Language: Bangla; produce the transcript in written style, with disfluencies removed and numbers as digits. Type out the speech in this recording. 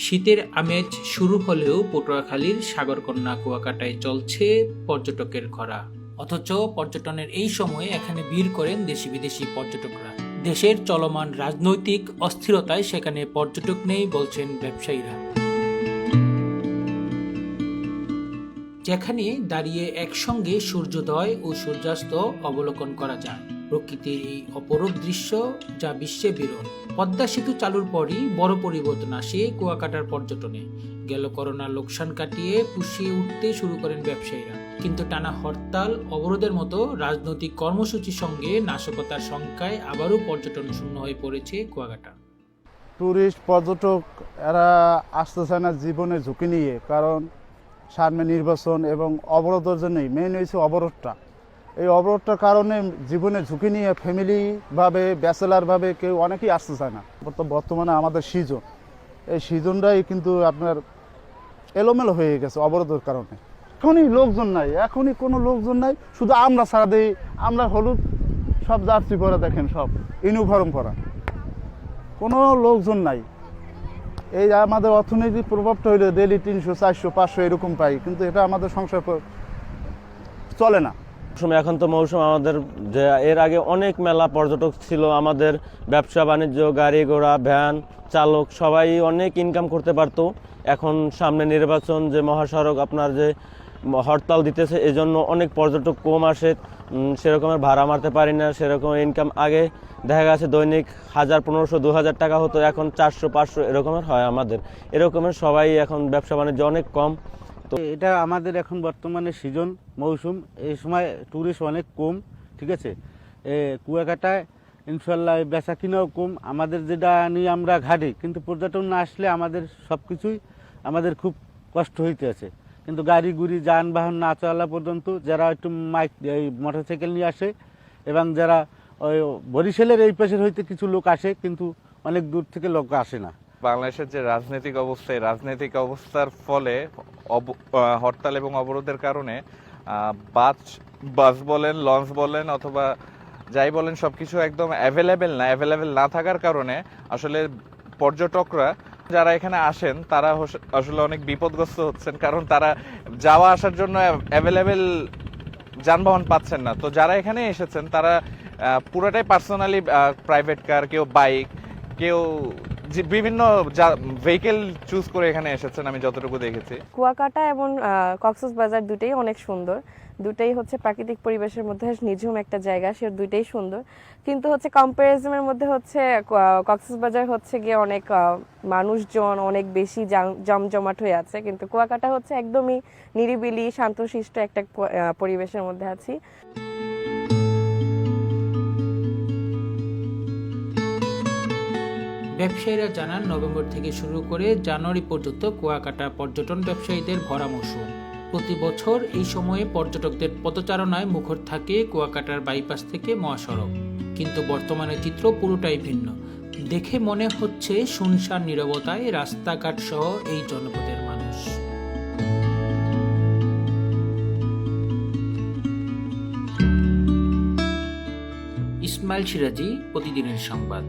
শীতের আমেজ শুরু হলেও পটুয়াখালীর সাগরকন্যা কুয়াকাটায় চলছে পর্যটকের খরা। অথচ পর্যটনের এই সময়ে এখানে ভিড় করেন দেশি বিদেশি পর্যটকরা। দেশের চলমান রাজনৈতিক অস্থিরতায় সেখানে পর্যটক নেই বলছেন ব্যবসায়ীরা। যেখানে দাঁড়িয়ে একসঙ্গে সূর্যোদয় ও সূর্যাস্ত অবলোকন করা যায়। প্রকৃতির এই অপরূপ দৃশ্য যা বিশ্বে বিরল। পদ্মা সেতু চালুর পরই বড় পরিবর্তন আসে কুয়াকাটার পর্যটনে। গেল করোনার লোকসান কাটিয়ে পুষিয়ে উঠতে শুরু করেন ব্যবসায়ীরা। কিন্তু টানা হরতাল, অবরোধের মতো রাজনৈতিক কর্মসূচির সঙ্গে নাশকতার সংখ্যায় আবারও পর্যটন শূন্য হয়ে পড়েছে কুয়াকাটা। টুরিস্ট পর্যটক এরা আসতে চায় না জীবনে ঝুঁকি নিয়ে, কারণ সামনে নির্বাচন এবং অবরোধের জন্যই মেইন হয়েছে অবরোধটা। এই অবরোধটার কারণে জীবনে ঝুঁকি নিয়ে ফ্যামিলিভাবে ব্যাচেলারভাবে কেউ অনেকেই আসতে চায় না। বর্তমানে আমাদের সিজন, এই সিজনটাই কিন্তু আপনার এলোমেলো হয়ে গেছে অবরোধের কারণে। এখনই লোকজন নাই, এখনই কোনো লোকজন নাই, শুধু আমরা ছাড়া দিই। আমরা হলুদ সব জার্সি পরা, দেখেন সব ইউনিফর্ম পরা, কোনো লোকজন নাই। এই আমাদের অর্থনৈতিক প্রভাবটা হইলে ডেলি 300, 400, 500 এরকম পাই, কিন্তু এটা আমাদের সংসার চলে না। এখন তো মৌসুম, আমাদের যে এর আগে অনেক মেলা পর্যটক ছিল, আমাদের ব্যবসা বাণিজ্য, গাড়ি ঘোড়া, ভ্যান চালক সবাই অনেক ইনকাম করতে পারতো। এখন সামনে নির্বাচন, যে মহাসড়ক আপনার যে হরতাল দিতেছে, এজন্য অনেক পর্যটক কম আসে, সেরকমের ভাড়া মারতে পারি না, সেরকম ইনকাম আগে দেখা গেছে দৈনিক 1000, 1500, 2000 টাকা হতো, এখন 400, 500 এরকমের হয় আমাদের। এরকমের সবাই এখন ব্যবসা বাণিজ্য অনেক কম। তো এটা আমাদের এখন বর্তমানে সিজন, মৌসুম, এই সময় ট্যুরিস্ট অনেক কম, ঠিক আছে। কুয়াকাটায় ইনশাল্লাহ বেচা কিনাও কম, আমাদের যেটা নিয়ে আমরা ঘাটি, কিন্তু পর্যটন না আসলে আমাদের সব কিছুই আমাদের খুব কষ্ট হইতে আছে। কিন্তু গাড়ি গুড়ি যানবাহন না চলা পর্যন্ত যারা একটু এই মোটরসাইকেল নিয়ে আসে, এবং যারা ওই বরিশালের এই পাশের হইতে কিছু লোক আসে, কিন্তু অনেক দূর থেকে লোক আসে না। বাংলাদেশের যে রাজনৈতিক অবস্থা, এই রাজনৈতিক অবস্থার ফলে হরতাল এবং অবরোধের কারণে বাস বলেন, লঞ্চ বলেন, অথবা যাই বলেন, সবকিছু একদম অ্যাভেলেবেল না থাকার কারণে আসলে পর্যটকরা যারা এখানে আসেন তারা আসলে অনেক বিপদগ্রস্ত হচ্ছেন, কারণ তারা যাওয়া আসার জন্য অ্যাভেলেবেল যানবাহন পাচ্ছেন না। তো যারা এখানে এসেছেন তারা পুরোটাই পার্সোনালি, প্রাইভেট কার, কেউ বাইক, কেউ বিভিন্ন ভেহিকেল চুজ করে এখানে এসেছেন, আমি যতটুকু দেখেছি। কুয়াকাটা এবং কক্সবাজার দুটেই অনেক সুন্দর, দুটাই হচ্ছে প্রাকৃতিক পরিবেশের মধ্যে নিঝুম একটা জায়গা, সে দুইটাই সুন্দর। কিন্তু হচ্ছে কম্পারিজনের মধ্যে হচ্ছে কক্সবাজার হচ্ছে গিয়ে অনেক মানুষজন অনেক বেশি জমজমাট হয়ে আছে, কিন্তু কুয়াকাটা হচ্ছে একদমই নিরিবিলি শান্তশিষ্ট একটা পরিবেশের মধ্যে আছি। ব্যবসায়ীরা জানান, নভেম্বর থেকে শুরু করে জানুয়ারি পর্যন্ত কুয়াকাটা পর্যটন ব্যবসায়ীদের ভরা মৌসুম। প্রতি বছর এই সময়ে পর্যটকদের পদচারণায় মুখর থাকে কুয়াকাটার বাইপাস থেকে মহাসড়ক। কিন্তু বর্তমানে চিত্র পুরোটাই ভিন্ন। দেখে মনে হচ্ছে শুনশান নীরবতায় রাস্তাঘাট সহ এই জনপদের মানুষ। ইসমাইল সিরাজি, প্রতিদিনের সংবাদ।